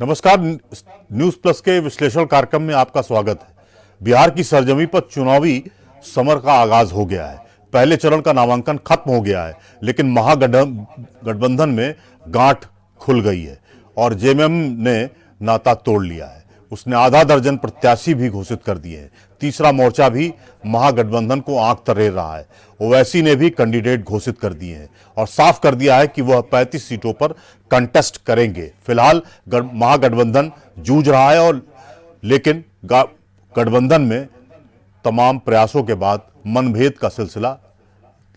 नमस्कार। News plus के विश्लेषण कार्यक्रम में आपका स्वागत है। बिहार की सरजमी पर चुनावी समर का आगाज हो गया है। पहले चरण का नामांकन खत्म हो गया है, लेकिन महागठबंधन में गांठ खुल गई है और जेएमएम ने नाता तोड़ लिया है। उसने आधा दर्जन प्रत्याशी भी घोषित कर दिए हैं। तीसरा मोर्चा भी महागठबंधन को आंख तरेर रहा है। ओवैसी ने भी कैंडिडेट घोषित कर दिए हैं और साफ कर दिया है कि वह 35 सीटों पर कंटेस्ट करेंगे। फिलहाल महागठबंधन जूझ रहा है लेकिन गठबंधन में तमाम प्रयासों के बाद मनभेद का सिलसिला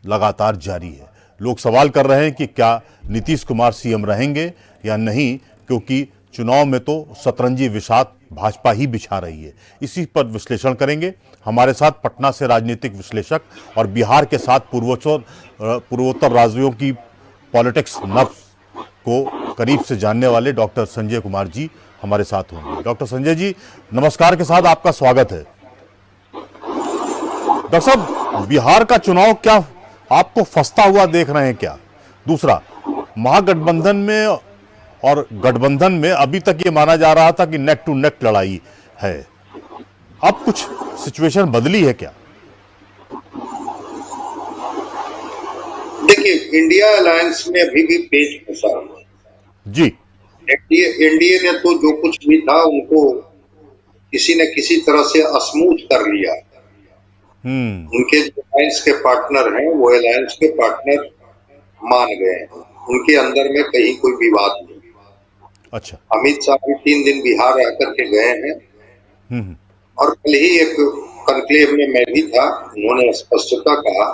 लगातार जारी है। लोग सवाल कर रहे हैं कि क्या नीतीश कुमार सीएम रहेंगे या नहीं, क्योंकि चुनाव में तो सतरंजी बिसात भाजपा ही बिछा रही है। इसी पर विश्लेषण करेंगे। हमारे साथ पटना से राजनीतिक विश्लेषक और बिहार के साथ पूर्वोत्तर राज्यों की पॉलिटिक्स नब्ज को करीब से जानने वाले डॉक्टर संजय कुमार जी हमारे साथ होंगे। डॉक्टर संजय जी, नमस्कार के साथ आपका स्वागत है। डॉक्टर साहब, बिहार का चुनाव क्या आपको फंसता हुआ देख रहे हैं क्या? दूसरा, महागठबंधन में और गठबंधन में अभी तक ये माना जा रहा था कि नेक टू नेक लड़ाई है, अब कुछ सिचुएशन बदली है क्या? देखिए, इंडिया अलायंस में अभी भी पेच फंसा है जी। एनडीए ने तो जो कुछ भी था उनको किसी न किसी तरह से स्मूथ कर लिया। उनके जो अलायंस के पार्टनर हैं वो अलायंस के पार्टनर मान गए हैं। उनके अंदर में कहीं कोई विवाद नहीं। अच्छा। अमित शाह भी 3 दिन बिहार रह करके गए हैं और कल ही एक कॉन्क्लेव में मैं भी था। उन्होंने स्पष्टता कहा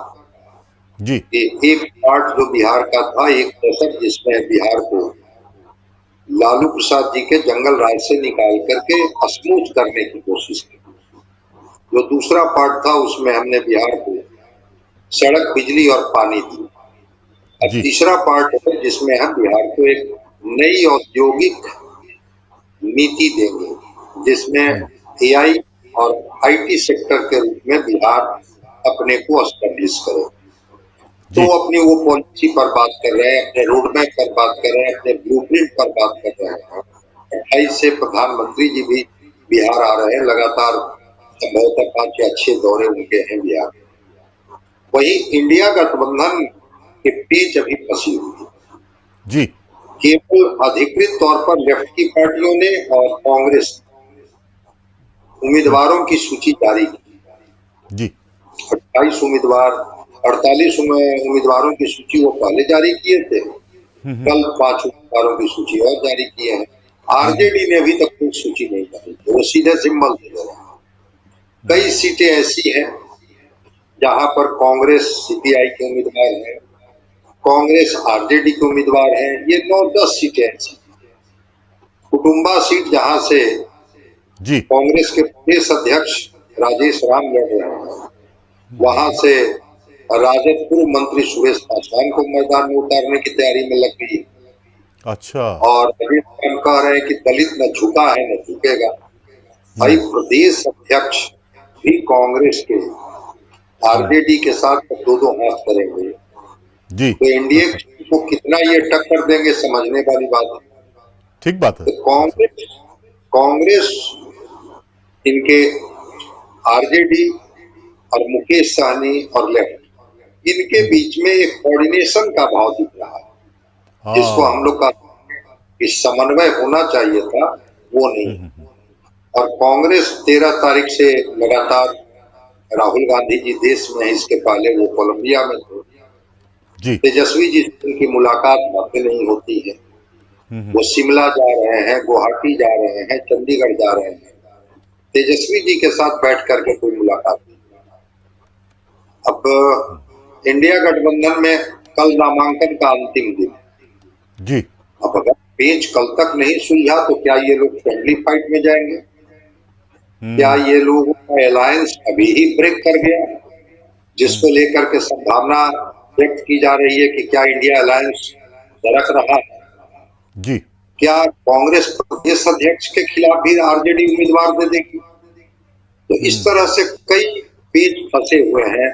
जी कि एक पार्ट जो बिहार का था, एक दशक जिसमें बिहार को लालू प्रसाद जी के जंगल राज से निकाल करके स्मूथ करने की कोशिश की, जो दूसरा पार्ट था उसमें हमने बिहार को सड़क, बिजली और पानी दी। और तीसरा पार्ट है जिसमें हम बिहार को एक नई औद्योगिक नीति देंगे, जिसमें एआई और आईटी सेक्टर के रूप में बिहार अपने को एस्टेब्लिश करे। तो अपनी वो पॉलिसी पर बात कर रहे हैं, अपने रोड मैप पर बात कर रहे हैं, अपने ब्लूप्रिंट पर बात कर रहे हैं। 28 से प्रधानमंत्री जी भी बिहार आ रहे हैं, लगातार संभवतः 5 या 6 दौरे उनके हैं बिहार। वही इंडिया गठबंधन के पेच अभी फंसी हुई है जी। केवल अधिकृत तौर पर लेफ्ट की पार्टियों ने और कांग्रेस उम्मीदवारों की सूची जारी की जी। 28 उम्मीदवार, 48 उम्मीदवारों की सूची वो पहले जारी किए थे। कल 5 उम्मीदवारों की सूची और जारी किए हैं। आरजेडी ने अभी तक कोई सूची नहीं जारी की, वो सीधे सिंबल दे रहे हैं। कई सीटें ऐसी हैं जहां पर कांग्रेस सीपीआई के उम्मीदवार हैं, कांग्रेस आरजेडी के उम्मीदवार हैं। ये 9-10 सीटें ऐसी। कुटुंबा सीट जहां से जी कांग्रेस के प्रदेश अध्यक्ष राजेश राम लड़ रहे हैं, वहां से राजद पूर्व मंत्री सुरेश पासवान को मैदान में उतारने की तैयारी में लग गई। अच्छा। और हम कह रहे हैं कि दलित न झुका है न झुकेगा। भाई, प्रदेश अध्यक्ष भी कांग्रेस के आरजेडी के साथ 2-2 हाथ करेंगे जी। तो एनडीए को कितना ये टक्कर देंगे, समझने वाली बात है। ठीक बात है। तो कांग्रेस इनके आरजेडी और मुकेश सहनी और लेफ्ट, इनके बीच में एक कोऑर्डिनेशन का भाव दिख रहा है, जिसको हम लोग का समन्वय होना चाहिए था, वो नहीं। और कांग्रेस 13 तारीख से लगातार, राहुल गांधी जी देश में है, इसके पहले वो कोलंबिया में थे। तेजस्वी जी से उनकी मुलाकात बातें नहीं होती है। वो शिमला जा रहे हैं, गुवाहाटी जा रहे हैं, चंडीगढ़ जा रहे हैं। तेजस्वी जी के साथ बैठ करके कोई मुलाकात नहीं। अब इंडिया गठबंधन में कल नामांकन का अंतिम दिन जी। अब अगर पेच कल तक नहीं सुलझा तो क्या ये लोग फ्रेंडली फाइट में जाएंगे? क्या ये लोगों का अलायंस अभी ही ब्रेक कर गया, जिसको लेकर के संभावना व्यक्त की जा रही है कि क्या इंडिया अलायंस दरक रहा है? जी। क्या कांग्रेस प्रदेश अध्यक्ष के खिलाफ भी आरजेडी उम्मीदवार दे देगी? तो इस तरह से कई पेच फंसे हुए हैं।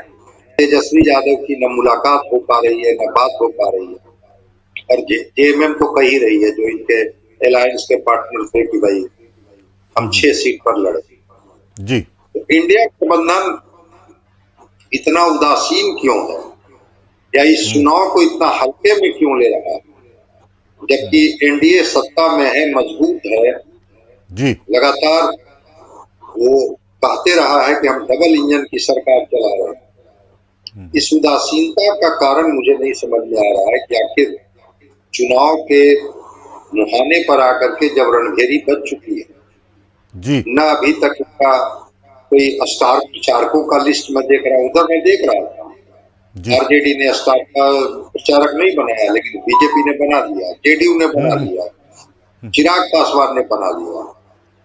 तेजस्वी यादव की न मुलाकात हो पा रही है, न बात हो पा रही है। और जेएमएम तो कह ही रही है, जो इनके अलायंस के पार्टनर थे कि भाई हम 6 सीट पर लड़े। जी। तो इंडिया गठबंधन इतना उदासीन क्यों है, या इस चुनाव को इतना हल्के में क्यों ले रहा है, जबकि एनडीए सत्ता में है, मजबूत है, जी। लगातार वो कहते रहा है कि हम डबल इंजन की सरकार चला रहे हैं। इस उदासीनता का कारण मुझे नहीं समझ में आ रहा है कि आखिर चुनाव के मुहाने पर आकर के जब रणभेरी बच चुकी है, जी। न अभी तक इनका कोई स्टार प्रचारकों का लिस्ट में देख रहा हूं, उधर मैं देख रहा था जी। आरजेडी ने स्टार का प्रचारक नहीं बनाया, लेकिन बीजेपी ने बना दिया, जेडीयू ने बना लिया, चिराग पासवान ने बना लिया।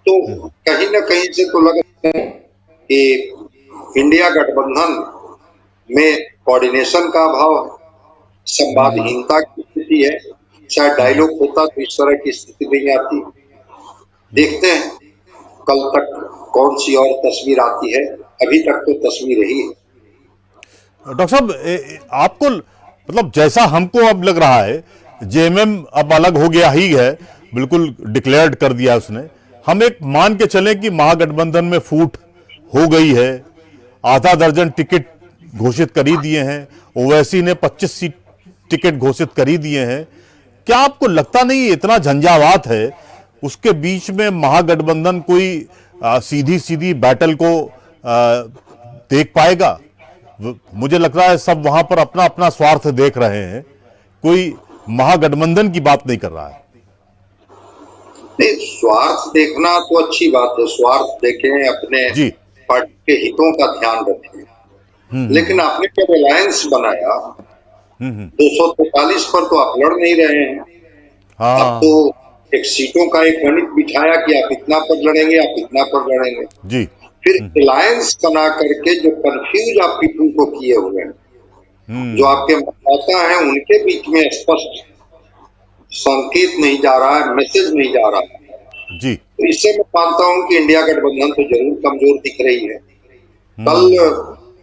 तो कहीं न कहीं से तो लगता है कि इंडिया गठबंधन में कोऑर्डिनेशन का अभाव है, संवादहीनता की स्थिति है। शायद डायलॉग होता तो इस तरह की स्थिति नहीं आती। देखते हैं कल तक कौन सी और तस्वीर आती है। अभी तक तो तस्वीर यही है। डॉक्टर साहब, आपको मतलब जैसा हमको अब लग रहा है, जेएमएम अब अलग हो गया ही है, बिल्कुल डिक्लेयर्ड कर दिया उसने। हम एक मान के चलें कि महागठबंधन में फूट हो गई है, आधा दर्जन टिकट घोषित कर ही दिए हैं, ओवैसी ने 25 सीट टिकट घोषित कर ही दिए हैं। क्या आपको लगता नहीं इतना झंझावात है, उसके बीच में महागठबंधन कोई सीधी सीधी बैटल को देख पाएगा? मुझे लग रहा है सब वहां पर अपना अपना स्वार्थ देख रहे हैं, कोई महागठबंधन की बात नहीं कर रहा है। नहीं, स्वार्थ देखना तो अच्छी बात है, स्वार्थ देखें, अपने जी। पार्टी के हितों का ध्यान रखें। लेकिन आपने जब अलायंस बनाया 243 पर तो आप लड़ नहीं रहे हैं। अब हाँ। तो एक सीटों का एक गणित बिठाया कि आप इतना पर लड़ेंगे, आप इतना पर लड़ेंगे। जी। फिर अलायंस बना करके जो कंफ्यूज आप पीपुल को किए हुए हैं, जो आपके मतदाता हैं, उनके बीच में स्पष्ट संकेत नहीं जा रहा है, मैसेज नहीं जा रहा है। जी। तो इससे मैं मानता हूं कि इंडिया गठबंधन तो जरूर कमजोर दिख रही है। कल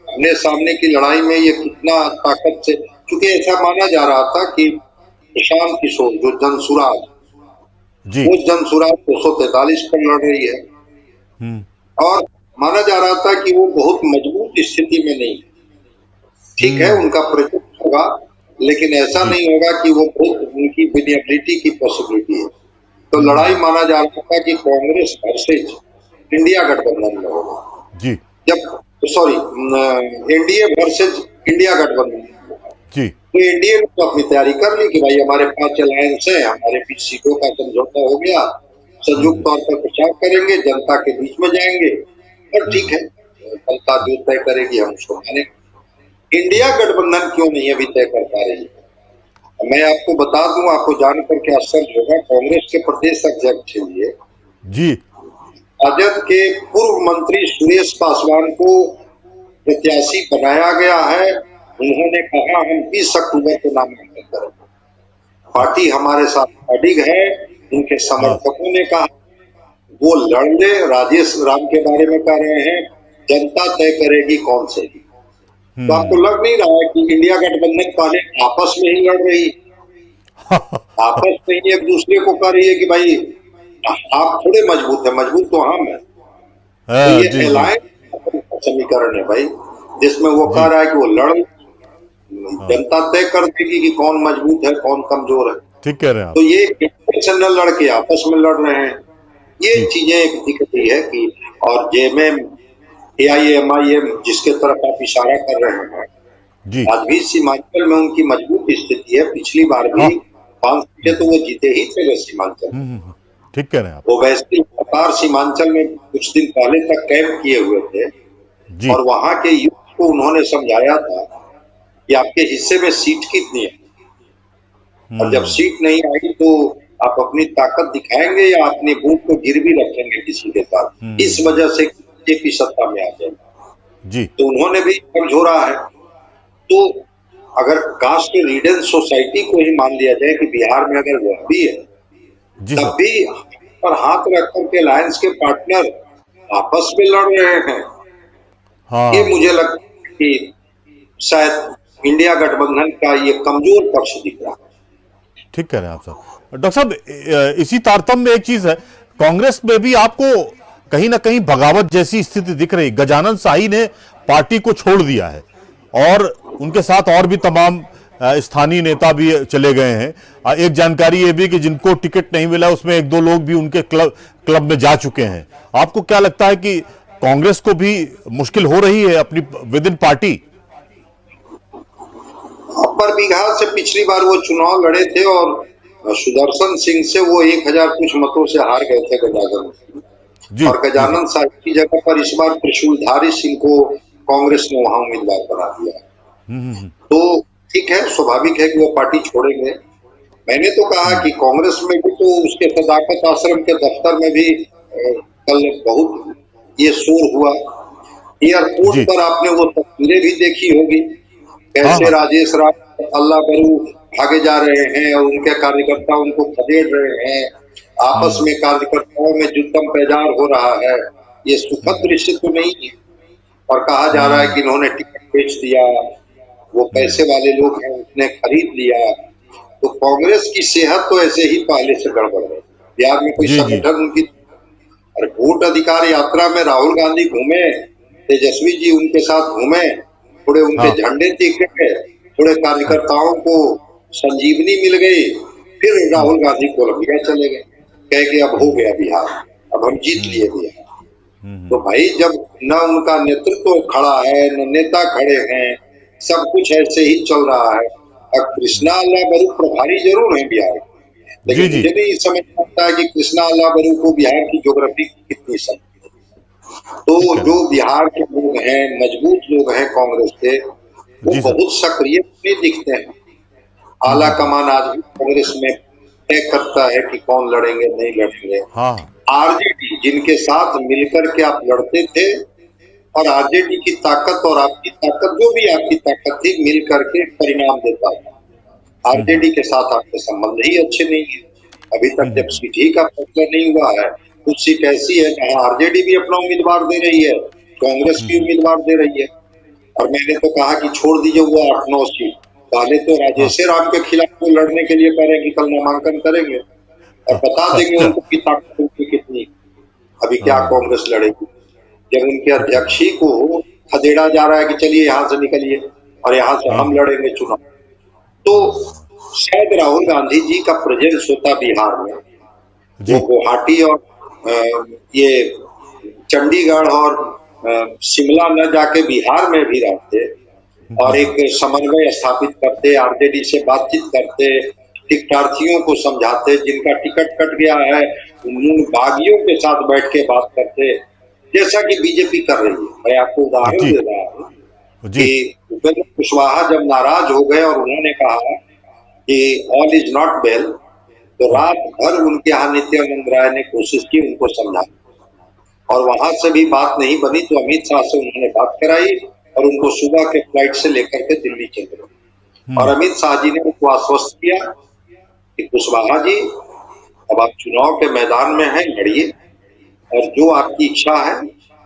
अपने सामने की लड़ाई में ये कितना ताकत से, क्योंकि ऐसा माना जा रहा था कि प्रशांत किशोर जो जनसुराज, जी। वो जनसुराज 243 पर लड़ रही है, और माना जा रहा था कि वो बहुत मजबूत स्थिति में नहीं। ठीक है, उनका प्रोजेक्ट होगा, लेकिन ऐसा नहीं होगा कि वो बहुत उनकी विनिएबिलिटी की पॉसिबिलिटी है। तो लड़ाई माना जा रहा था कि कांग्रेस वर्सेज इंडिया गठबंधन में होगा, जी। जब सॉरी एनडीए वर्सेज इंडिया गठबंधन। जी। तो एनडीए ने तो अपनी तैयारी कर ली कि भाई हमारे 5 अलायंस है, हमारे बीच सीटों का समझौता हो गया, संयुक्त तौर पर प्रचार करेंगे, जनता के बीच में जाएंगे, और ठीक है, जनता जो तय करेगी हम उसको मानेंगे। इंडिया गठबंधन क्यों नहीं अभी तय कर पा रही है? मैं आपको बता दूं, आपको जानकर के आश्चर्य होगा, कांग्रेस के प्रदेश अध्यक्ष के लिए जी। राजद के पूर्व मंत्री सुरेश पासवान को प्रत्याशी बनाया गया है। उन्होंने कहा हम 20 अक्टूबर को नामांकन करेंगे, पार्टी हमारे साथ अडिग है। उनके समर्थकों ने कहा वो लड़ ले, राजेश राम के बारे में कह रहे हैं, जनता तय करेगी कौन से। तो आपको लग नहीं रहा है कि इंडिया गठबंधन पहले आपस में ही लड़ रही, आपस में ही एक दूसरे को कह रही है कि भाई आप थोड़े मजबूत है, मजबूत तो हम है। तो ये जी। अलायंस समीकरण है भाई, जिसमें वो कह रहा है कि वो लड़, जनता तय कर देगी कि कौन मजबूत है कौन कमजोर है। ठीक कह रहे हैं आप। तो ये इलेक्शन न लड़के आपस में लड़ रहे हैं, ये चीजें एक दिख रही है कि, और जेएमएम एआईएमआईएम जिसके तरफ आप इशारा कर रहे हैं, जी। आज भी सीमांचल में उनकी मजबूत स्थिति है। पिछली बार भी 5 सीटें तो वो जीते ही थे सीमांचल। ठीक कह रहे हैं आप। वो वैसे लगातार सीमांचल में कुछ दिन पहले तक कैंप किए हुए थे, जी। और वहां के यूथ को उन्होंने समझाया था कि आपके हिस्से में सीट कितनी है, और जब सीट नहीं आई तो आप अपनी ताकत दिखाएंगे या अपने बूथ को गिरवी रखेंगे किसी के साथ, इस वजह से बीजेपी सत्ता में आ जाएगी। जी। तो उन्होंने भी समझौरा है। तो अगर कास्ट रीडन सोसाइटी को ही मान लिया जाए कि बिहार में अगर वह भी है, तब भी पर हाथ रख करके अलायंस के पार्टनर आपस में लड़ रहे हैं। ये मुझे लगता है कि शायद इंडिया गठबंधन का ये कमजोर पक्ष दिख रहा है। ठीक कह रहे हैं आप साहब। डॉक्टर साहब, इसी तारतम्य में एक चीज है, कांग्रेस में भी आपको कहीं ना कहीं बगावत जैसी स्थिति दिख रही। गजानन शाही ने पार्टी को छोड़ दिया है और उनके साथ और भी तमाम स्थानीय नेता भी चले गए हैं। एक जानकारी ये भी कि जिनको टिकट नहीं मिला उसमें एक दो लोग भी उनके क्लब में जा चुके हैं। आपको क्या लगता है कि कांग्रेस को भी मुश्किल हो रही है अपनी विद इन पार्टी? अपर बिहार से पिछली बार वो चुनाव लड़े थे और सुदर्शन सिंह से वो 1000 कुछ मतों से हार गए थे गजानन सिंह। जी और जी सर। गजानन साहब की जगह पर इस बार त्रिशूलधारी सिंह को कांग्रेस ने वहां उम्मीदवार बना दिया। तो ठीक है, स्वाभाविक है कि वो पार्टी छोड़ेंगे। मैंने तो कहा कि कांग्रेस में भी तो उसके सदाकत आश्रम के दफ्तर में भी कल बहुत ये शोर हुआ। एयरपोर्ट जी। पर आपने वो तस्वीरें भी देखी होगी, हाँ कैसे हाँ। राजेश राव अल्लाह बरू भागे जा रहे हैं और उनके कार्यकर्ता उनको खदेड़ रहे हैं। आपस में कार्यकर्ताओं में जुत्तम पैजार हो रहा है। ये सुखद दृश्य तो नहीं है। और कहा जा रहा है कि इन्होंने टिकट बेच दिया, वो पैसे वाले लोग हैं उसने खरीद लिया। तो कांग्रेस की सेहत तो ऐसे ही पहले से गड़बड़ है। बिहार में कोई जी जी। संगठन उनकी, और वोट अधिकार यात्रा में राहुल गांधी घूमे, तेजस्वी जी उनके साथ घूमे, थोड़े उनके हाँ। झंडे दिखे, थोड़े कार्यकर्ताओं को संजीवनी मिल गई, फिर राहुल गांधी कोलंबिया चले गए, कह के अब हो गया बिहार, अब हम जीत लिए बिहार। तो भाई जब न उनका नेतृत्व खड़ा है, न नेता खड़े हैं, सब कुछ ऐसे ही चल रहा है। अब कृष्णा अल्लाह बरू प्रभारी जरूर है बिहार, जी लेकिन जी। मुझे नहीं समझ आता है कि कृष्णा अल्लाह बरू को बिहार की ज्योग्राफी कितनी समझ। तो ठीक कह रहे जो हैं। बिहार के लोग हैं, मजबूत लोग हैं कांग्रेस के, वो जी सर। बहुत सक्रिय नहीं दिखते हैं। आला कमान आज भी कांग्रेस में तय करता है कि कौन लड़ेंगे नहीं लड़ेंगे। हाँ हाँ। आरजेडी जिनके साथ मिलकर के आप लड़ते थे, और आरजेडी की ताकत और आपकी ताकत, जो भी आपकी ताकत थी, मिल करके परिणाम देता था। आरजेडी के साथ आपके संबंध ही अच्छे नहीं है। अभी तक जब सीट ही का फैसला नहीं हुआ है, कुछ सीट ऐसी है जहां आरजेडी भी अपना उम्मीदवार दे रही है, कांग्रेस भी उम्मीदवार दे रही है। और मैंने तो कहा कि छोड़ दीजिए वो 8-9 सीट, पहले तो हाँ। राजेश राम के खिलाफ वो लड़ने के लिए करेंगे, कल नामांकन करेंगे और बता देंगे अच्छा। उनको कि ताकत उनकी कितनी। अभी क्या कांग्रेस लड़ेगी जब उनके ठीक है। अध्यक्ष ही को खदेड़ा जा रहा है कि चलिए यहाँ से निकलिए और यहाँ से हाँ हम लड़ेंगे चुनाव। तो शायद राहुल गांधी जी का प्रेजेंस होता बिहार में, वो जी। गुवाहाटी और ये चंडीगढ़ और शिमला न जाके बिहार में भी रहते और एक समन्वय स्थापित करते, आरजेडी से बातचीत करते, टिकटार्थियों को समझाते, जिनका टिकट कट गया है उन बागियों के साथ बैठ के बात करते, जैसा कि बीजेपी कर रही है। मैं आपको उदाहरण जी दे रहा हूँ जी। कि उपेंद्र कुशवाहा जब नाराज हो गए और उन्होंने कहा कि ऑल इज नॉट वेल, तो रात भर उनके यहाँ नित्यानंद राय ने कोशिश की उनको समझाने, और वहां से भी बात नहीं बनी तो अमित शाह से उन्होंने बात कराई और उनको सुबह के फ्लाइट से लेकर के दिल्ली चले गए। और अमित शाह जी ने उनको आश्वस्त किया कि कुशवाहा जी अब आप चुनाव के मैदान में हैं, लड़िए और जो आपकी इच्छा है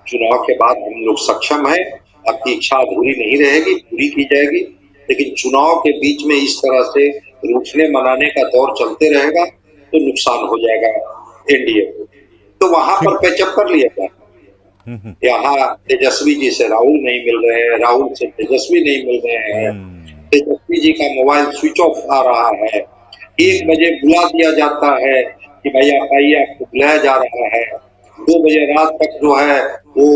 चुनाव के बाद हम लोग सक्षम हैं, आपकी इच्छा अधूरी नहीं रहेगी, पूरी की जाएगी। लेकिन चुनाव के बीच में इस तरह से रूठने मनाने का दौर चलते रहेगा तो नुकसान हो जाएगा एनडीए को। तो वहां पर ठीक। पैचअप कर लिया जाए। यहाँ तेजस्वी जी से राहुल नहीं मिल रहे हैं, राहुल से तेजस्वी नहीं मिल रहे हैं, तेजस्वी जी का मोबाइल स्विच ऑफ आ रहा है, 1 बजे बुला दिया जाता है कि भैया आइए आपको बुलाया जा रहा है, 2 बजे रात तक जो है वो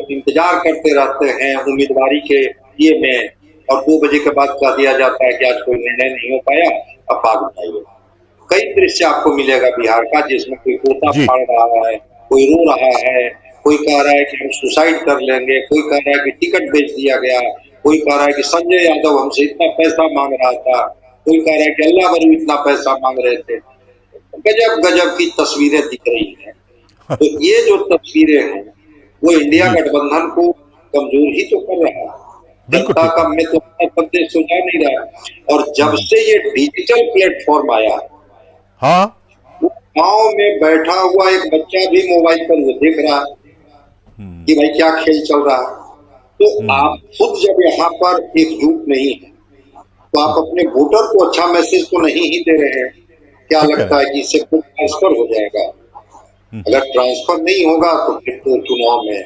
इंतजार करते रहते हैं उम्मीदवारी के ये में, और 2 बजे के बाद कह दिया जाता है कि आज कोई निर्णय नहीं हो पाया, अब बात बताइए। कई दृश्य आपको मिलेगा बिहार का जिसमें कोई पोता जी। फाड़ रहा है, कोई रो रहा है, कोई कह रहा है कि हम सुसाइड कर लेंगे, कोई कह रहा है कि टिकट बेच दिया गया, कोई कह रहा है कि संजय यादव हमसे इतना पैसा मांग रहा था, कोई कह रहा है कि अल्लाह बरू इतना पैसा मांग रहे थे। गजब गजब की तस्वीरें दिख रही हैं। तो ये जो तस्वीरें हैं वो इंडिया जी। गठबंधन को कमजोर ही तो कर रहा है। बिल्कुल जनता ठीक का कह रहे में तो उत्तर प्रदेश तो जा नहीं रहा। और जब से ये डिजिटल प्लेटफॉर्म आया, हैं। हाँ। वो गांव में बैठा हुआ एक बच्चा भी मोबाइल पर वो देख रहा है कि भाई क्या खेल चल रहा है। तो आप खुद जब यहाँ पर एकजुट नहीं है, तो आप अपने वोटर को अच्छा मैसेज तो नहीं ही दे रहे हैं। क्या ठीक लगता है। है कि इससे खुद ट्रांसफर हो जाएगा? अगर ट्रांसफर नहीं होगा तो फिर तो चुनाव में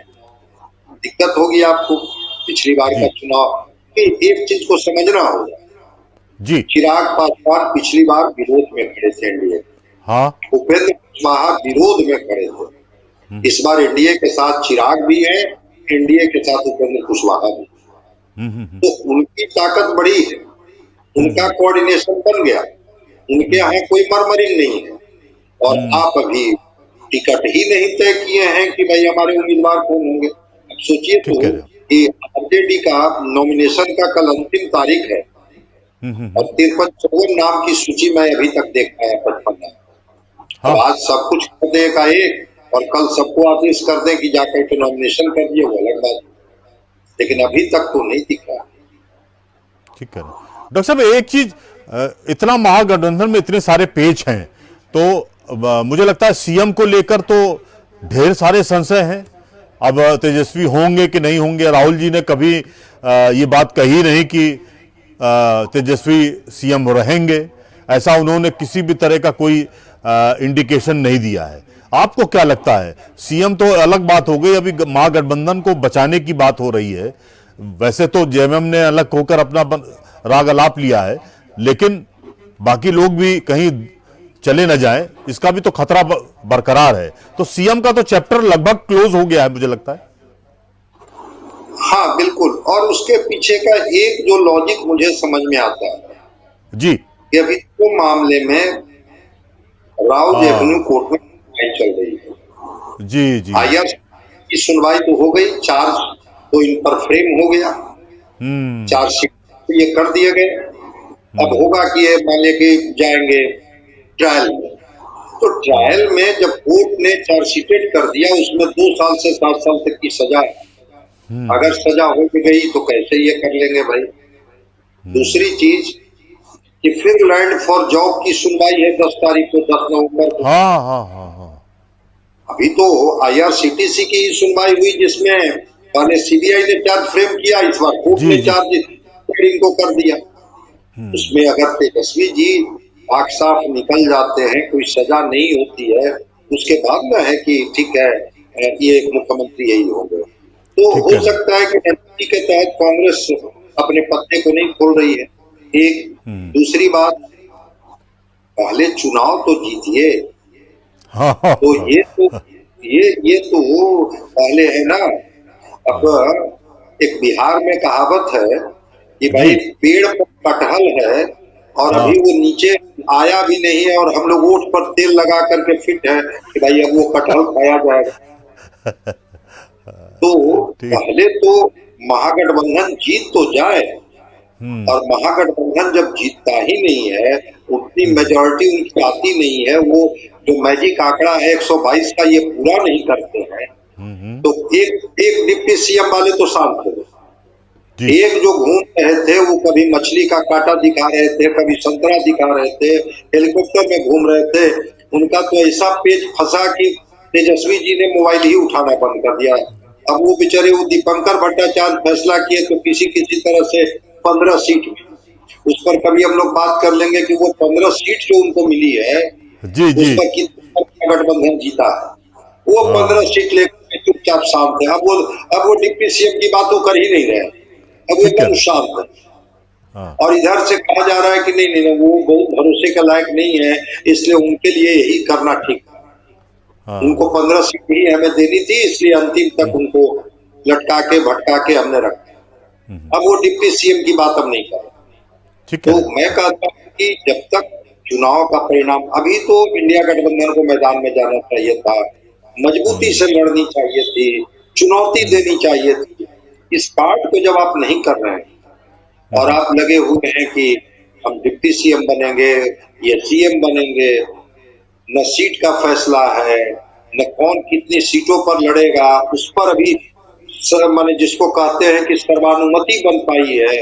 दिक्कत होगी आपको। पिछली बार का जी चुनाव, एक चीज को समझना होगा, जी। चिराग पासवान पिछली बार विरोध में खड़े थे एनडीए, हाँ। उपेंद्र कुशवाहा विरोध में खड़े थे। इस बार एनडीए के साथ चिराग भी है, एनडीए के साथ उपेंद्र कुशवाहा भी। तो उनकी ताकत बड़ी है, उनका कोऑर्डिनेशन बन गया, उनके यहाँ कोई मरमरिंग नहीं है। और आप अभी टिकट ही नहीं तय किए हैं कि भाई हमारे उम्मीदवार कौन होंगे। अब सोचिए ठीक तो कह रहे हो। कि आरजेडी का नॉमिनेशन का कल अंतिम तारीख है और 53-54 नाम की सूची मैं अभी तक देख पाया 55। अब हाँ। आज सब कुछ कर दे का एक और कल सबको आदेश कर दे कि जाकर के नॉमिनेशन कर दिए, वो अलग बात है। लेकिन अभी तक तो नहीं दिख रहा। ठीक कह रहे हो डॉक्टर साहब। एक चीज, इतना महागठबंधन में इतने सारे पेच हैं, तो मुझे लगता है सीएम को लेकर तो ढेर सारे संशय हैं। अब तेजस्वी होंगे कि नहीं होंगे। राहुल जी ने कभी ये बात कही नहीं कि तेजस्वी सीएम रहेंगे, ऐसा उन्होंने किसी भी तरह का कोई इंडिकेशन नहीं दिया है। आपको क्या लगता है? सीएम तो अलग बात हो गई, अभी महागठबंधन को बचाने की बात हो रही है। वैसे तो जेएमएम ने अलग होकर अपना राग अलाप लिया है, लेकिन बाकी लोग भी कहीं चले न जाएं, इसका भी तो खतरा बरकरार है। तो सीएम का तो चैप्टर लगभग क्लोज हो गया है, मुझे लगता है। हाँ बिल्कुल। और उसके पीछे का एक जो लॉजिक मुझे समझ में आता है जी। कि अभी तो मामले में राउज एवेन्यू हाँ। कोर्ट में सुनवाई चल रही है। जी जी। आईआर की सुनवाई तो हो गई, चार्ज तो इन पर फ्रेम हो गया, चार्जशीट ये कर दिए गए। अब होगा कि ये मान लिया कि जाएंगे ट्रायल में। तो ट्रायल में जब कोर्ट ने चार्जशीटेड कर दिया, उसमें 2 साल से 7 साल तक की सजा है। अगर सजा हो गई तो कैसे ये कर लेंगे भाई। दूसरी चीज कि फिर लैंड फॉर जॉब की सुनवाई है 10 तारीख को, 10 नवंबर को। हाँ हाँ हाँ हाँ। अभी तो आईआरसीटीसी की ही सुनवाई हुई जिसमें पहले सीबीआई ने चार्ज फ्रेम किया, इस बार कोर्ट जी ने जी। चार्ज इनको कर दिया। उसमें अगर तेजस्वी जी आंख साफ निकल जाते हैं, कोई सजा नहीं होती है, उसके बाद में है कि ठीक है ये एक मुख्यमंत्री यही होंगे, तो ठीक हो कह रहे हो। सकता है कि रणनीति के तहत कांग्रेस अपने पत्ते को नहीं खोल रही है। एक दूसरी बात, पहले चुनाव तो जीतिए। हाँ हाँ तो हाँ। ये तो पहले है ना। अब एक बिहार में कहावत है कि जी। भाई पेड़ पर कटहल है और हाँ। अभी वो नीचे आया भी नहीं है और हम लोग ओठ पर तेल लगा करके फिट है कि भाई अब वो कटहल खाया जाएगा। तो ठीक। पहले तो महागठबंधन जीत तो जाए, और महागठबंधन जब जीतता ही नहीं है, उतनी मेजोरिटी उनकी आती नहीं है, वो जो मैजिक आंकड़ा है 122 का ये पूरा नहीं करते हैं, तो एक एक डिप्टी सीएम वाले तो शांत हो गए। जी। एक जो घूम रहे थे वो कभी मछली का कांटा दिखा रहे थे, कभी संतरा दिखा रहे थे, हेलीकॉप्टर में घूम रहे थे, उनका तो ऐसा पेज फंसा कि तेजस्वी जी ने मोबाइल ही उठाना बंद कर दिया। अब वो बेचारे वो दीपंकर भट्टाचार्य फैसला किए तो किसी किसी तरह से 15 सीट में, उस पर कभी हम लोग बात कर लेंगे कि वो 15 सीट जो उनको मिली है जी उस जी। पर कितना गठबंधन जीता है। वो 15 हाँ। सीट लेकर चुपचाप शांत है। अब वो डिप्टी सीएम की बात तो कर ही नहीं रहे, अब वो ठीक कह एकदम रहे हो। शांत है। हाँ और इधर से कहा जा रहा है कि नहीं नहीं नहीं, वो बहुत भरोसे के लायक नहीं है, इसलिए उनके लिए यही करना ठीक है। उनको हाँ। 15 सीट ही हमें देनी थी, इसलिए अंतिम तक उनको लटका के भटका के हमने रखा। अब वो डिप्टी सीएम की बात हम नहीं कर रहे। ठीक कह तो रहे हो। मैं कहता हूँ कि जब तक चुनाव का परिणाम, अभी तो इंडिया गठबंधन को मैदान में जाना चाहिए था, मजबूती से लड़नी चाहिए थी, चुनौती देनी चाहिए थी। इस पार्ट को जब आप नहीं कर रहे हैं और आप लगे हुए हैं कि हम डिप्टी सीएम बनेंगे, ये सीएम बनेंगे, न सीट का फैसला है, न कौन कितनी सीटों पर लड़ेगा उस पर अभी माने जिसको कहते हैं कि सर्वानुमति बन पाई है,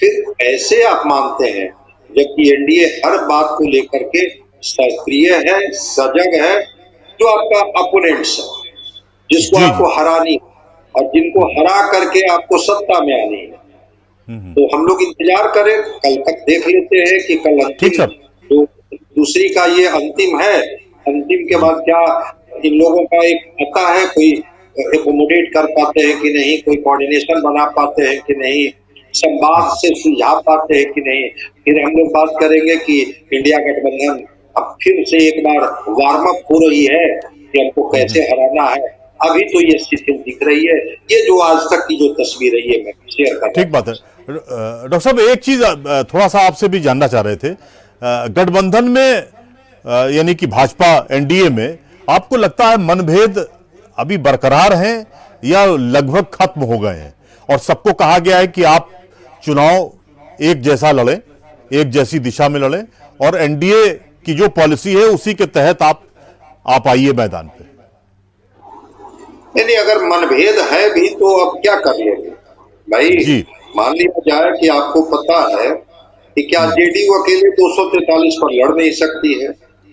फिर ऐसे आप मानते हैं जबकि एनडीए हर बात को लेकर के सक्रिय है, सजग है। जो आपका अपोनेंट्स है, जिसको जी जी। आपको हरानी और जिनको हरा करके आपको सत्ता में आनी है, तो हम लोग इंतजार करें, कल तक देख लेते हैं कि कल ठीक अंतिम सर। जो दूसरी का ये अंतिम है, अंतिम के जी बाद क्या इन लोगों का एक आता है, कोई एकोमोडेट कर पाते हैं कि नहीं, कोई कोऑर्डिनेशन बना पाते हैं कि नहीं, संवाद से सुलझा पाते हैं कि नहीं। फिर हम लोग बात करेंगे कि इंडिया गठबंधन अब फिर से एक बार वार्म अप हो रही है कि हमको कैसे हराना है। अभी तो ये स्थिति दिख रही है, ये जो आज तक की जो तस्वीर है ये मैं शेयर कर रहा ठीक बात है। डॉक्टर साहब एक चीज थोड़ा सा आपसे भी जानना चाह रहे थे, गठबंधन में यानी कि भाजपा एनडीए में आपको लगता है मनभेद अभी बरकरार हैं या लगभग खत्म हो गए हैं, और सबको कहा गया है कि आप चुनाव एक जैसा लड़ें, एक जैसी दिशा में लड़ें, और एनडीए की जो पॉलिसी है उसी के तहत आप आइए मैदान पे। नहीं, अगर मनभेद है भी तो अब क्या कर लेंगे भाई। जी मान लिया जाए कि आपको पता है कि क्या जेडीयू अकेले 243 पर लड़ नहीं सकती है,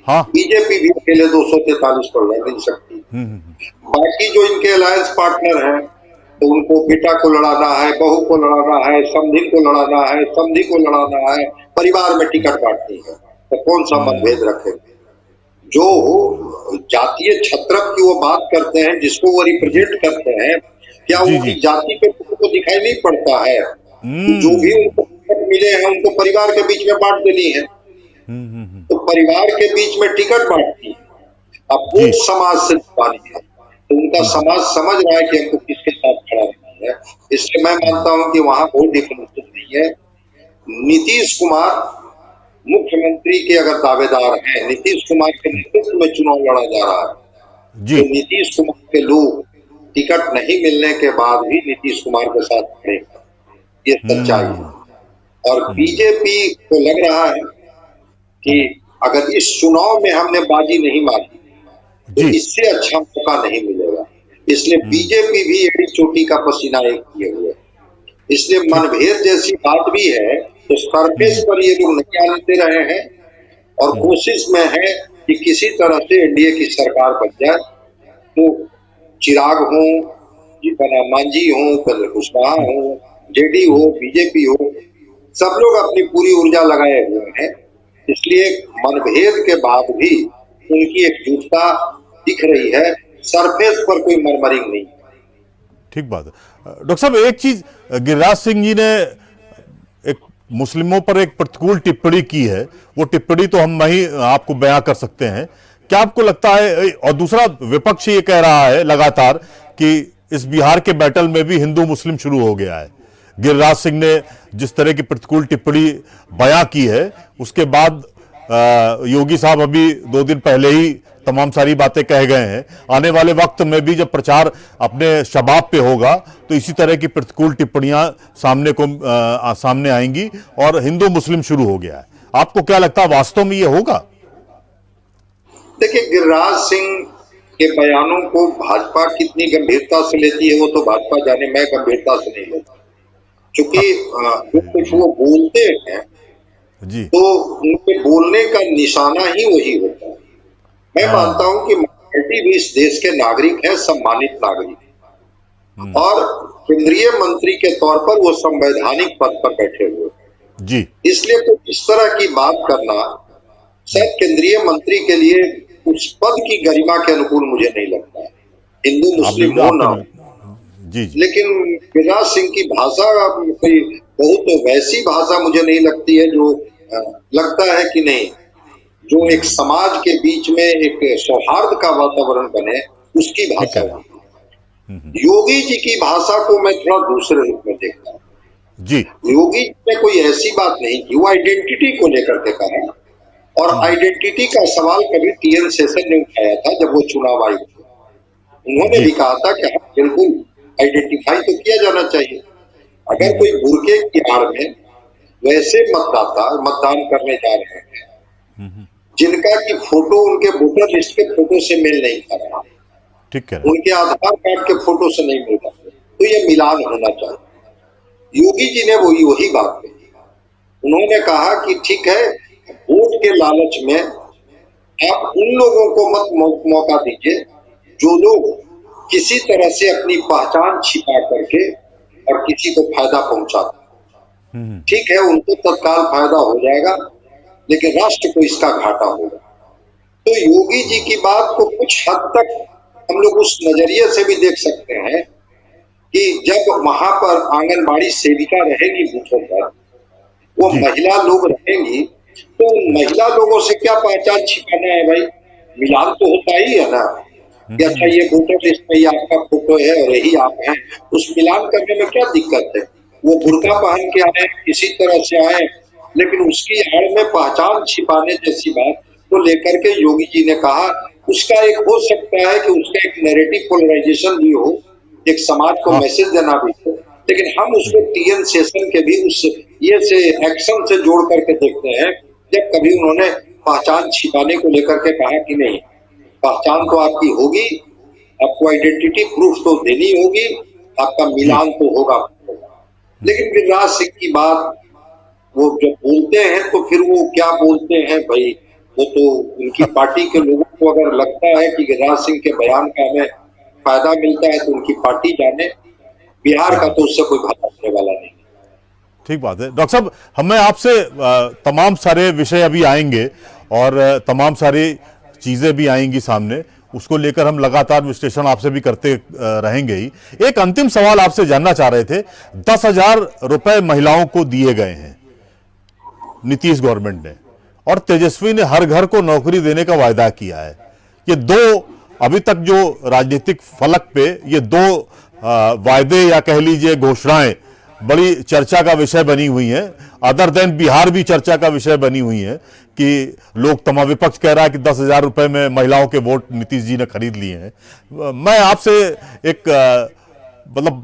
हाँ। बीजेपी भी अकेले 243 पर लड़ नहीं सकती। बाकी जो इनके अलायंस पार्टनर हैं तो उनको बेटा को लड़ाना है, बहू को लड़ाना है, समधी को लड़ाना है, समधी को लड़ाना है, परिवार में टिकट बांटनी है, तो कौन सा मतभेद रखेंगे। जो जातीय छत्रप की वो बात करते हैं, जिसको वो रिप्रेजेंट करते हैं, क्या जी उनकी जी। जाति पे उनको दिखाई नहीं पड़ता है कि जो भी उनको टिकट मिले हैं उनको परिवार के बीच में बांट देनी है। तो परिवार के बीच में टिकट बांटनी है, अब वो जी समाज से जुड़ानी है, तो उनका समाज समझ रहा है कि हमको किसके साथ खड़ा रहना है। इसलिए मैं मानता हूं कि वहां कोई डिफरेंस नहीं है। नीतीश कुमार मुख्यमंत्री के अगर दावेदार हैं, नीतीश कुमार के नेतृत्व में चुनाव लड़ा जा रहा है, जी। तो नीतीश कुमार के लोग टिकट नहीं मिलने के बाद भी नीतीश कुमार के साथ खड़े हैं, ये सच्चाई है। और बीजेपी को लग रहा है कि अगर इस चुनाव में हमने बाजी नहीं मारी तो जी इससे अच्छा मौका नहीं मिलेगा। इसलिए बीजेपी भी एड़ी चोटी का पसीना एक किए हुए है। इसलिए ठीक। मनभेद जैसी बात भी है तो सरफेस पर ये लोग नहीं आने रहे हैं और कोशिश में है कि किसी तरह से एनडीए की सरकार बन जाए। तो चिराग हो, जीतन मांझी हो, उपेंद्र कुशवाहा हो, जेडी हो, बीजेपी हो, सब लोग अपनी पूरी ऊर्जा लगाए हुए हैं। इसलिए मनभेद के बाद भी उनकी एकजुटता दिख रही है, सरफेस पर कोई मरमरिंग नहीं। ठीक बात है। डॉक्टर साहब एक चीज, गिरिराज सिंह जी ने एक मुस्लिमों पर एक प्रतिकूल टिप्पणी की है, वो टिप्पणी तो हम वहीं आपको बयां कर सकते हैं। क्या आपको लगता है, और दूसरा विपक्ष ये कह रहा है लगातार कि इस बिहार के बैटल में भी हिंदू मुस्लिम शुरू हो गया है। गिरिराज सिंह ने जिस तरह की प्रतिकूल टिप्पणी बयां की है उसके बाद योगी साहब अभी 2 दिन पहले ही तमाम सारी बातें कह गए हैं। आने वाले वक्त में भी जब प्रचार अपने शबाब पे होगा तो इसी तरह की प्रतिकूल टिप्पणियां सामने आएंगी और हिंदू मुस्लिम शुरू हो गया है। आपको क्या लगता है वास्तव में ये होगा? देखिए, गिरिराज सिंह के बयानों को भाजपा कितनी गंभीरता से लेती है वो तो भाजपा जाने, मैं गंभीरता से नहीं लेता। क्योंकि जो कुछ वो बोलते हैं जी तो उनके बोलने का निशाना ही वही होता है। मैं मानता हूं कि माइनॉरिटी भी इस देश के नागरिक हैं, सम्मानित नागरिक, और केंद्रीय मंत्री के तौर पर वो संवैधानिक पद पर बैठे हुए। जी इसलिए तो इस तरह की बात करना शायद केंद्रीय मंत्री के लिए उस पद की गरिमा के अनुकूल मुझे नहीं लगता है, हिंदू मुस्लिम हो ना हो। जी जी लेकिन गिरिराज सिंह की भाषा कोई बहुत वैसी भाषा मुझे नहीं लगती है जो लगता है कि नहीं, जो एक समाज के बीच में एक सौहार्द का वातावरण बने, उसकी ठीक भाषा है। होती। योगी जी की भाषा को मैं थोड़ा दूसरे रूप में देखता हूँ। जी योगी जी ने कोई ऐसी बात नहीं की, वो आइडेंटिटी को लेकर के कहा, और आइडेंटिटी का सवाल कभी टीएन शेषन ने उठाया था जब वो चुनाव आयुक्त थे। उन्होंने जी भी कहा था कि हाँ बिल्कुल आइडेंटिफाई तो किया जाना चाहिए। अगर कोई बुर्के की आड़ में वैसे मतदाता मतदान करने जा रहे हैं जिनका की फोटो उनके वोटर लिस्ट के फोटो से मेल नहीं खा रहा, ठीक है। उनके आधार कार्ड के फोटो से नहीं मिल रहा, तो ये मिलान होना चाहिए। योगी जी ने वही बात कही। उन्होंने कहा कि ठीक है, वोट के लालच में आप उन लोगों को मत मौका दीजिए जो लोग किसी तरह से अपनी पहचान छिपा करके और किसी को फायदा पहुंचाते। ठीक है, उनको तत्काल फायदा हो जाएगा, लेकिन राष्ट्र को इसका घाटा होगा। तो योगी जी की बात को कुछ हद तक हम लोग उस नजरिए से भी देख सकते हैं कि जब वहां पर आंगनबाड़ी सेविका रहेगी बूथों पर, वो जी। महिला लोग रहेंगी, तो उन महिला लोगों से क्या पहचान छिपाना है भाई? मिलान तो होता ही है ना कि अच्छा ये वोटर लिस्ट में ये आपका फोटो है और यही आप हैं। उस मिलान करने में क्या दिक्कत है? वो ठीक बुर्का है। पहन के आए, किसी तरह से आए, लेकिन उसकी आड़ में पहचान छिपाने जैसी बात को लेकर के योगी जी ने कहा। उसका एक हो सकता है कि उसका एक नैरेटिव पोलराइजेशन भी हो, एक समाज को हाँ। मैसेज देना भी हो, लेकिन हम उसको टीएन शेषन के भी उस ये से एक्शन से जोड़ करके देखते हैं। जब कभी उन्होंने पहचान छिपाने को लेकर के कहा कि नहीं, पहचान तो आपकी होगी, आपको आइडेंटिटी प्रूफ तो देनी होगी, आपका जी। मिलान तो होगा। लेकिन गिरिराज सिंह की बात वो जब बोलते हैं तो फिर वो क्या बोलते हैं भाई? वो तो उनकी पार्टी के लोगों को अगर लगता है कि गिरिराज सिंह के बयान का हमें फायदा मिलता है तो उनकी पार्टी जाने, बिहार का तो उससे कोई भला होने वाला नहीं। ठीक बात है डॉक्टर साहब, हमें आपसे तमाम सारे विषय अभी आएंगे और तमाम सारी चीजें भी आएंगी सामने, उसको लेकर हम लगातार विश्लेषण आपसे भी करते रहेंगे ही। एक अंतिम सवाल आपसे जानना चाह रहे थे, 10,000 रुपए महिलाओं को दिए गए हैं नीतीश गवर्नमेंट ने, और तेजस्वी ने हर घर को नौकरी देने का वायदा किया है। ये दो अभी तक जो राजनीतिक फलक पे ये दो वायदे या कह लीजिए घोषणाएं बड़ी चर्चा का विषय बनी हुई हैं। अदर देन बिहार भी चर्चा का विषय बनी हुई है कि लोग तमाम विपक्ष कह रहा है कि 10,000 रुपए में महिलाओं के वोट नीतीश जी ने खरीद लिए हैं। मैं आपसे एक मतलब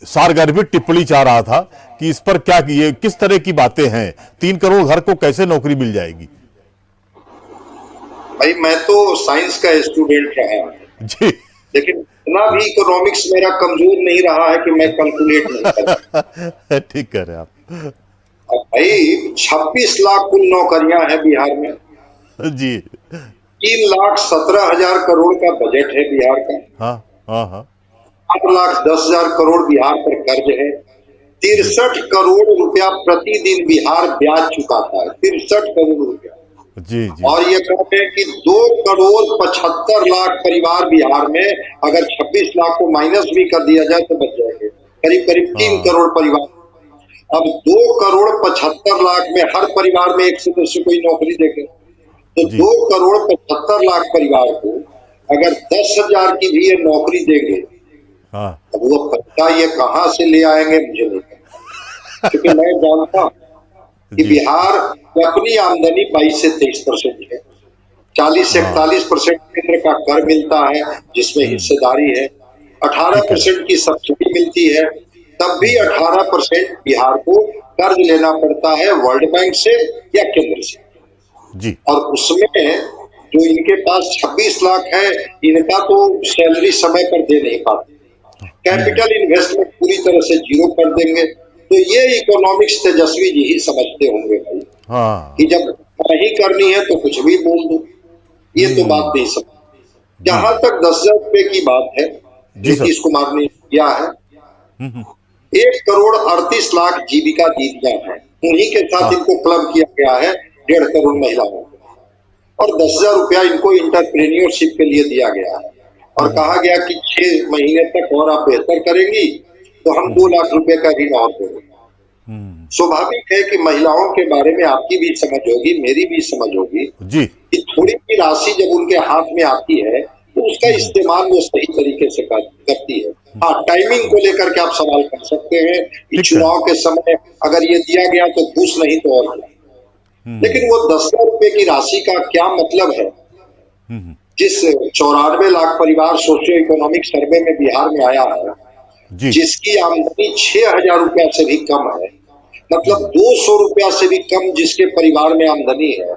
सारगर्भित टिप्पणी चाह रहा था कि इस पर क्या, ये किस तरह की बातें हैं? 3 करोड़ घर को कैसे नौकरी मिल जाएगी? भाई मैं तो साइंस का स्टूडेंट रहा हूं, जी। लेकिन इतना भी इकोनॉमिक्स मेरा कमजोर नहीं रहा है कि मैं कैलकुलेट नहीं कर सकता। ठीक कह रहे हैं आप। अब भाई 26 लाख कुल नौकरियां हैं बिहार में, जी। 3,17,000 करोड़ का बजट है बिहार का, हाँ हाँ हाँ। 8,10,000 करोड़ बिहार पर कर्ज है, जी 63 करोड़ रुपया प्रतिदिन बिहार ब्याज चुकाता है, 63 करोड़ रुपया। जी जी। और ये कहते हैं कि 2,75,00,000 परिवार बिहार में, अगर 26 लाख को माइनस भी कर दिया जाए तो बच जाएंगे, करीब करीब 3 हाँ। करोड़ परिवार। अब 2,75,00,000 में हर परिवार में एक सदस्य कोई नौकरी देखे, तो जी 2,75,00,000 परिवार को अगर 10,000 की भी ये नौकरी देंगे, हाँ। अब वो पैसा ये कहाँ से ले आएंगे मुझे नहीं पता। क्योंकि मैं जानता हूं कि जी। बिहार की अपनी आमदनी 22 से 23% है, 40 से हाँ। 41% केंद्र का कर मिलता है जिसमें हिस्सेदारी है, ठीक है। 18% की सब्सिडी मिलती है, तब भी 18% बिहार को कर्ज लेना पड़ता है वर्ल्ड बैंक से या केंद्र से। जी। और उसमें जो इनके पास 26 लाख है, इनका तो सैलरी समय पर दे नहीं पाते, कैपिटल इन्वेस्टमेंट पूरी तरह से जीरो कर देंगे। तो ये इकोनॉमिक्स तेजस्वी जी ही समझते होंगे भाई, हाँ। कि जब नहीं करनी है तो कुछ भी बोल दो, ये तो बात नहीं समझ। जी जहां तक 10,000 रुपए की बात है, जी सर। नीतीश कुमार ने किया है, 1,38,00,000 जीविका दीदियां हैं, उन्हीं के साथ हाँ। इनको क्लब किया गया है, 1.5 करोड़ महिलाओं को, और 10,000 रुपया इनको इंटरप्रेन्योरशिप के लिए दिया गया है। और कहा गया कि 6 महीने तक और आप बेहतर करेंगी तो हम 2 लाख रुपए का ऋण और देंगे। स्वाभाविक है कि महिलाओं के बारे में आपकी भी समझ होगी, मेरी भी समझ होगी, जी। कि थोड़ी भी राशि जब उनके हाथ में आती है तो उसका इस्तेमाल वो सही तरीके से करती है। हाँ, टाइमिंग को लेकर के आप सवाल कर सकते हैं कि ठीक है। चुनाव के समय अगर ये दिया गया तो घूस, नहीं तो और क्या। लेकिन वो 10,000 रुपए की राशि का क्या मतलब है? जिस 94 लाख परिवार सोशियो इकोनॉमिक सर्वे में बिहार में आया है, जी। जिसकी आमदनी 6,000 रुपया से भी कम है, मतलब 200 रुपया से भी कम जिसके परिवार में आमदनी है,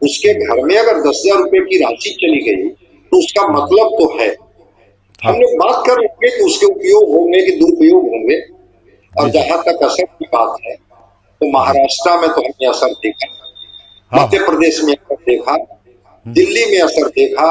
उसके घर में अगर 10,000 रुपए की राशि चली गई तो उसका मतलब तो है। हम हाँ। लोग बात कर लेंगे कि उसके उपयोग होंगे कि दुरुपयोग होंगे। और जी सर। जहां तक असर की बात है, तो जी। महाराष्ट्र में तो हमने असर देखा, हाँ मध्य हाँ। प्रदेश में असर देखा, दिल्ली में असर देखा,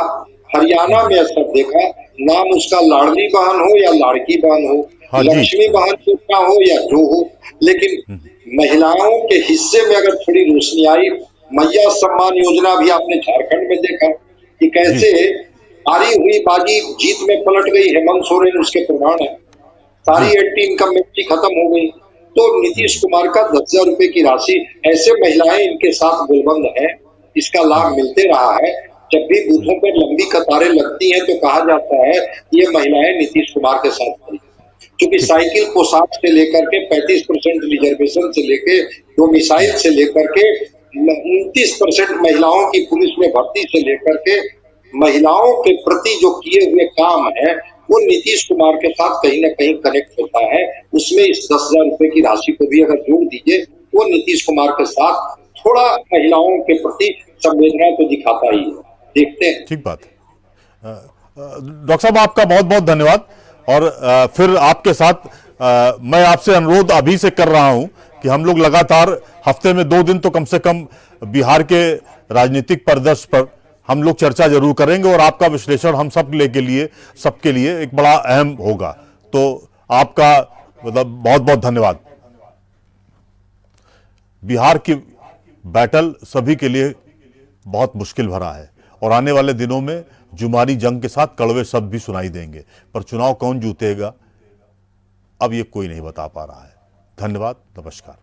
हरियाणा में असर देखा। नाम उसका लाडली बहन हो या लाड़की बहन हो, हाँ जी। लक्ष्मी बहन योजना हो या जो हो, लेकिन महिलाओं के हिस्से में अगर थोड़ी रोशनी आई, मैया सम्मान योजना भी आपने झारखंड में देखा कि जी कैसे हारी हुई बाजी जीत में पलट गई। हेमंत सोरेन उसके प्रमाण है। सारी जी। एंटी इनकम्बेंसी खत्म हो गई। तो नीतीश कुमार का 10,000 रुपए की राशि, ऐसे महिलाएं इनके साथ गोलबंद है, इसका लाभ मिलते रहा है। जब भी बूथों पर लंबी कतारें लगती हैं तो कहा जाता है ये महिलाएं नीतीश कुमार के साथ खड़ी। क्योंकि ठीक है। साइकिल पोशाक से लेकर के 35% रिजर्वेशन से लेके डोमिसाइल से लेकर के 29% महिलाओं की पुलिस में भर्ती से लेकर के महिलाओं के प्रति जो किए हुए काम है वो नीतीश कुमार के साथ कहीं ना कहीं कनेक्ट होता है। उसमें इस 10,000 रुपए की राशि को भी अगर जोड़ दीजिए, वो नीतीश कुमार के साथ थोड़ा महिलाओं के प्रति संवेदना तो दिखाता ही है। देखते हैं। ठीक बात है। डॉक्टर साहब आपका बहुत बहुत धन्यवाद। और फिर आपके साथ मैं आपसे अनुरोध अभी से कर रहा हूं कि हम लोग लगातार हफ्ते में 2 दिन तो कम से कम बिहार के राजनीतिक परिदृश्य पर हम लोग चर्चा जरूर करेंगे, और आपका विश्लेषण हम सबके लिए एक बड़ा अहम होगा। तो आपका मतलब बहुत बहुत धन्यवाद। बिहार की बैटल सभी के लिए बहुत मुश्किल भरा है, और आने वाले दिनों में जुमारी जंग के साथ कड़वे शब्द भी सुनाई देंगे, पर चुनाव कौन जीतेगा अब ये कोई नहीं बता पा रहा है। धन्यवाद, नमस्कार।